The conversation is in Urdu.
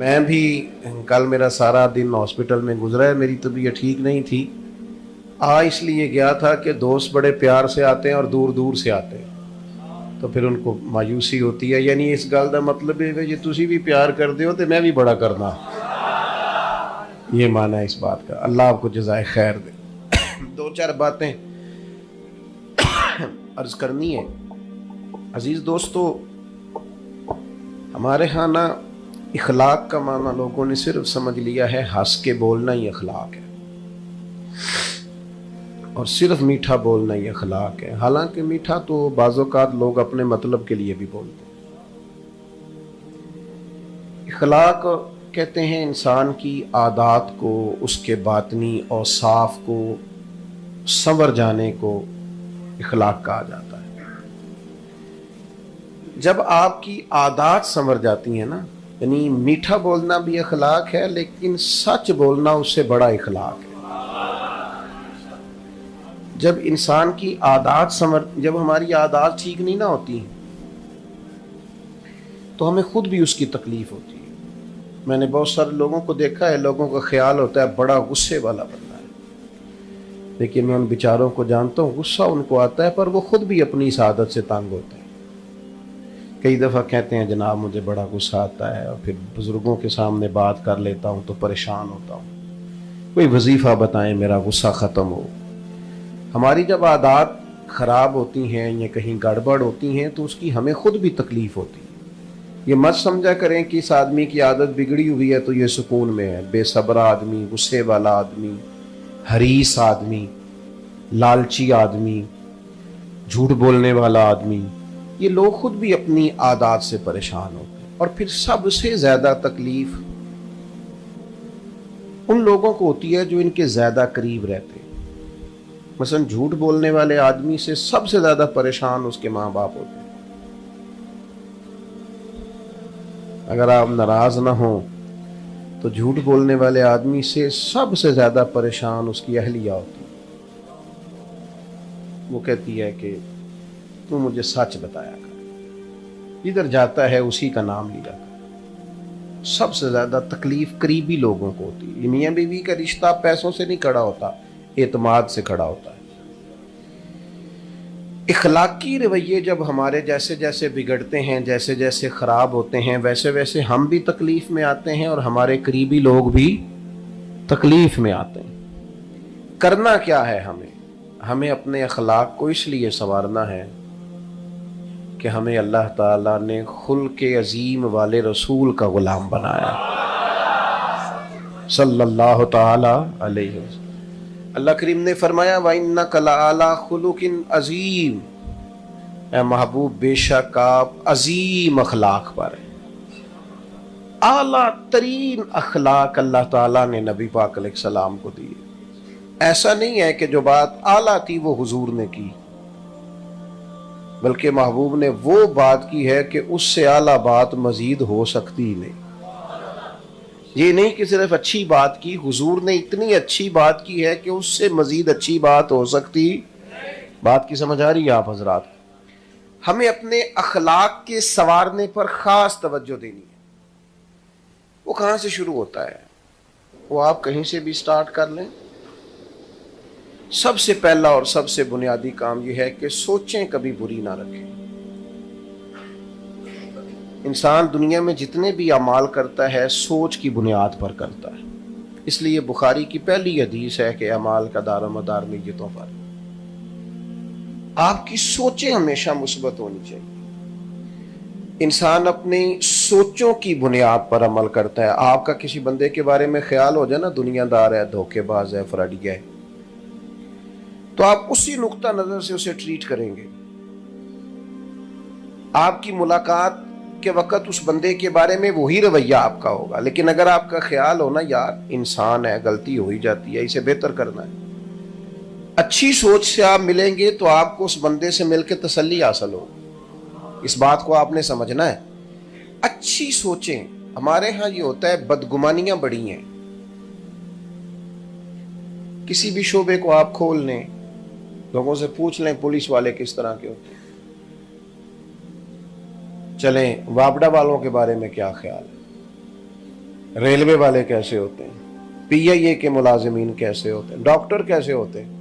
میں بھی کل میرا سارا دن ہاسپٹل میں گزرا ہے، میری طبیعت ٹھیک نہیں تھی۔ اس لیے گیا تھا کہ دوست بڑے پیار سے آتے ہیں اور دور دور سے آتے ہیں، تو پھر ان کو مایوسی ہوتی ہے۔ یعنی اس گل کا مطلب ہے کہ تسی بھی پیار کر دے ہو تو میں بھی بڑا کرنا، یہ معنی ہے اس بات کا۔ اللہ آپ کو جزائے خیر دے۔ دو چار باتیں عرض کرنی ہے۔ عزیز دوستو، ہمارے ہاں نا اخلاق کا معنی لوگوں نے صرف سمجھ لیا ہے ہنس کے بولنا ہی اخلاق ہے، اور صرف میٹھا بولنا ہی اخلاق ہے۔ حالانکہ میٹھا تو بعض اوقات لوگ اپنے مطلب کے لیے بھی بولتے ہیں۔ اخلاق کہتے ہیں انسان کی عادات کو، اس کے باطنی اوصاف کو سنور جانے کو اخلاق کہا جاتا ہے۔ جب آپ کی عادات سنور جاتی ہیں نا، یعنی میٹھا بولنا بھی اخلاق ہے، لیکن سچ بولنا اس سے بڑا اخلاق ہے۔ جب انسان کی عادات جب ہماری عادات ٹھیک نہیں نہ ہوتی تو ہمیں خود بھی اس کی تکلیف ہوتی ہے۔ میں نے بہت سارے لوگوں کو دیکھا ہے، لوگوں کا خیال ہوتا ہے بڑا غصے والا بندہ ہے، لیکن میں ان بیچاروں کو جانتا ہوں، غصہ ان کو آتا ہے پر وہ خود بھی اپنی اس عادت سے تنگ ہوتے ہیں۔ کئی دفعہ کہتے ہیں جناب مجھے بڑا غصہ آتا ہے، اور پھر بزرگوں کے سامنے بات کر لیتا ہوں تو پریشان ہوتا ہوں، کوئی وظیفہ بتائیں میرا غصہ ختم ہو۔ ہماری جب عادات خراب ہوتی ہیں یا کہیں گڑبڑ ہوتی ہیں تو اس کی ہمیں خود بھی تکلیف ہوتی ہے۔ یہ مت سمجھا کریں کہ اس آدمی کی عادت بگڑی ہوئی ہے تو یہ سکون میں ہے۔ بے صبر آدمی، غصے والا آدمی، حریص آدمی، لالچی آدمی، جھوٹ بولنے والا آدمی، یہ لوگ خود بھی اپنی عادات سے پریشان ہوتے ہیں۔ اور پھر سب سے زیادہ تکلیف ان لوگوں کو ہوتی ہے جو ان کے زیادہ قریب رہتے ہیں۔ مثلا جھوٹ بولنے والے آدمی سے سب سے زیادہ پریشان اس کے ماں باپ ہوتے ہیں۔ اگر آپ ناراض نہ ہوں تو جھوٹ بولنے والے آدمی سے سب سے زیادہ پریشان اس کی اہلیہ ہوتی ہے۔ وہ کہتی ہے کہ تو مجھے سچ بتایا کر، جدھر جاتا ہے اسی کا نام لیا کر۔ سب سے زیادہ تکلیف قریبی لوگوں کو ہوتی ہے۔ میاں بیوی کا رشتہ پیسوں سے نہیں کھڑا ہوتا، اعتماد سے کھڑا ہوتا ہے۔ اخلاقی رویے جب ہمارے جیسے جیسے بگڑتے ہیں، جیسے جیسے خراب ہوتے ہیں، ویسے ویسے ہم بھی تکلیف میں آتے ہیں اور ہمارے قریبی لوگ بھی تکلیف میں آتے ہیں۔ کرنا کیا ہے ہمیں اپنے اخلاق کو اس لیے سنوارنا ہے کہ ہمیں اللہ تعالیٰ نے خلق عظیم والے رسول کا غلام بنایا صلی اللہ تعالی علیہ وسلم۔ اللہ کریم نے فرمایا وَإِنَّكَ لَعَلَىٰ خُلُقٍ عَظِيمٍ، اے محبوب بے شک آپ عظیم اخلاق پر ہیں۔ اعلیٰ ترین اخلاق اللہ تعالیٰ نے نبی پاک علیہ السلام کو دی۔ ایسا نہیں ہے کہ جو بات اعلیٰ تھی وہ حضور نے کی، بلکہ محبوب نے وہ بات کی ہے کہ اس سے اعلیٰ بات مزید ہو سکتی ہی نہیں۔ یہ نہیں کہ صرف اچھی بات کی، حضور نے اتنی اچھی بات کی ہے کہ اس سے مزید اچھی بات ہو سکتی۔ بات کی سمجھ آ رہی ہے آپ حضرات؟ ہمیں اپنے اخلاق کے سنوارنے پر خاص توجہ دینی ہے۔ وہ کہاں سے شروع ہوتا ہے؟ وہ آپ کہیں سے بھی سٹارٹ کر لیں۔ سب سے پہلا اور سب سے بنیادی کام یہ ہے کہ سوچیں کبھی بری نہ رکھیں۔ انسان دنیا میں جتنے بھی اعمال کرتا ہے سوچ کی بنیاد پر کرتا ہے۔ اس لیے بخاری کی پہلی حدیث ہے کہ اعمال کا دار و مدار نیتوں پر۔ آپ کی سوچیں ہمیشہ مثبت ہونی چاہیے۔ انسان اپنی سوچوں کی بنیاد پر عمل کرتا ہے۔ آپ کا کسی بندے کے بارے میں خیال ہو جائے نا دنیا دار ہے، دھوکے باز ہے، فراڈی ہے، تو آپ اسی نقطہ نظر سے اسے ٹریٹ کریں گے۔ آپ کی ملاقات کے وقت اس بندے کے بارے میں وہی رویہ آپ کا ہوگا، لیکن اگر آپ کا خیال ہونا یار انسان ہے، غلطی ہو ہی جاتی ہے، اسے بہتر کرنا ہے، اچھی سوچ سے آپ ملیں گے تو آپ کو اس بندے سے مل کے تسلی حاصل ہوگی۔ اس بات کو آپ نے سمجھنا ہے۔ اچھی سوچیں۔ ہمارے ہاں یہ ہوتا ہے بدگمانیاں بڑی ہیں۔ کسی بھی شعبے کو آپ کھول لیں، لوگوں سے پوچھ لیں پولیس والے کس طرح کے ہوتے ہیں، چلیں وابڈا والوں کے بارے میں کیا خیال ہے، ریلوے والے کیسے ہوتے ہیں, پی آئی اے کے ملازمین کیسے ہوتے ہیں, ڈاکٹر کیسے ہوتے ہیں.